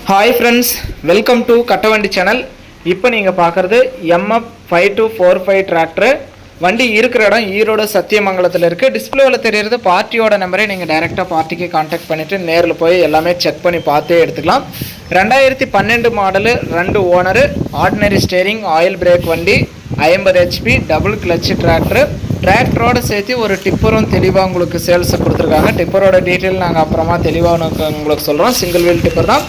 Hi friends, welcome to Kattavandi channel. இப்போ நீங்கள் பார்க்குறது MF 5245 டிராக்டரு. வண்டி இருக்கிற இடம் ஈரோடு சத்தியமங்கலத்தில் இருக்குது. டிஸ்பிளேவில் தெரிகிறது பார்ட்டியோட நம்பரே. நீங்கள் டைரெக்டாக பார்ட்டிக்கு கான்டாக்ட் பண்ணிவிட்டு நேரில் போய் எல்லாமே செக் பண்ணி பார்த்தே எடுத்துக்கலாம். 2012 model, 2 owner, ordinary steering, oil break வண்டி, 50 HP டபுள் கிளச்சு டிராக்டரு. டிராக்டரோட சேர்த்து ஒரு டிப்பரும் தெளிவாக உங்களுக்கு சேல்ஸை கொடுத்துருக்காங்க. டிப்பரோட டீட்டெயில் நாங்கள் அப்புறமா தெளிவாக உங்களுக்கு சொல்கிறோம். சிங்கிள் வீல் டிப்பர் தான்.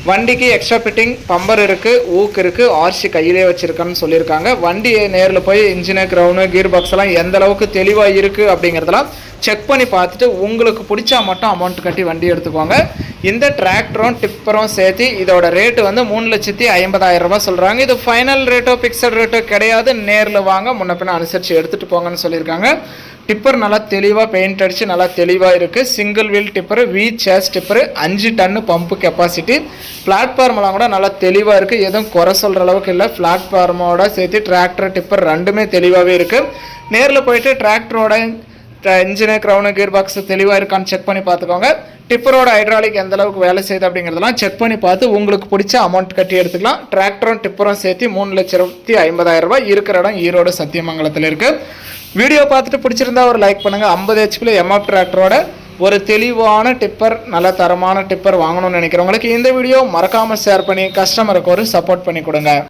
வண்டிக்கு எக்ஸ்ட்ரா ஃபிட்டிங் பம்பர் இருக்குது, ஊக்கு இருக்குது, ஆர்சி கையிலே வச்சுருக்கேன்னு சொல்லியிருக்காங்க. வண்டி நேரில் போய் இன்ஜினு, கிரவுண்டு, கீர் பாக்ஸ் எல்லாம் எந்த அளவுக்கு தெளிவாக இருக்குது அப்படிங்கிறதெல்லாம் செக் பண்ணி பார்த்துட்டு உங்களுக்கு பிடிச்சா மட்டும் அமௌண்ட் கட்டி வண்டி எடுத்துக்கோங்க. இந்த டிராக்டரும் டிப்பரும் சேர்த்து இதோட ரேட்டு வந்து 3,50,000 ரூபாய் சொல்கிறாங்க. இது ஃபைனல் ரேட்டோ ஃபிக்ஸட் ரேட்டோ கிடையாது. நேரில் வாங்க, முன்ன பின்ன அனுசரித்து எடுத்துகிட்டு போங்கன்னு சொல்லியிருக்காங்க. டிப்பர் நல்லா தெளிவாக பெயிண்ட் அடித்து நல்லா தெளிவாக இருக்குது. சிங்கிள் வீல் டிப்பரு, வி சேஸ் டிப்பரு, 5 டன்னு பம்பு கெப்பாசிட்டி. பிளாட்ஃபார்மெல்லாம் கூட நல்லா தெளிவாக இருக்குது. எதுவும் குறை சொல்கிற அளவுக்கு இல்லை. பிளாட்ஃபார்மோட சேர்த்து டிராக்டர் டிப்பர் ரெண்டுமே தெளிவாகவே இருக்குது. நேரில் போயிட்டு டிராக்டரோட இன்ஜினு, கிரவுண்டு, கீர் பாக்ஸ் தெளிவாக இருக்கான்னு செக் பண்ணி பார்த்துக்கோங்க. டிப்பரோட ஹைட்ராலிக் எந்த அளவுக்கு வேலை செய்யுது அப்படிங்கிறதெல்லாம் செக் பண்ணி பார்த்து உங்களுக்கு பிடிச்ச அமௌண்ட் கட்டி எடுத்துக்கலாம். டிராக்டரும் டிப்பரும் சேர்த்து 3,50,000 ரூபாய். இருக்கிற இடம் ஈரோடு சத்தியமங்கலத்தில் இருக்குது. வீடியோ பார்த்துட்டு பிடிச்சிருந்தா ஒரு லைக் பண்ணுங்கள். 50 HP MF டிராக்டரோட ஒரு தெளிவான டிப்பர், நல்ல தரமான டிப்பர் வாங்கணும்னு நினைக்கிறவங்களுக்கு இந்த வீடியோ மறக்காமல் ஷேர் பண்ணி கஸ்டமருக்கு ஒரு சப்போர்ட் பண்ணி கொடுங்க.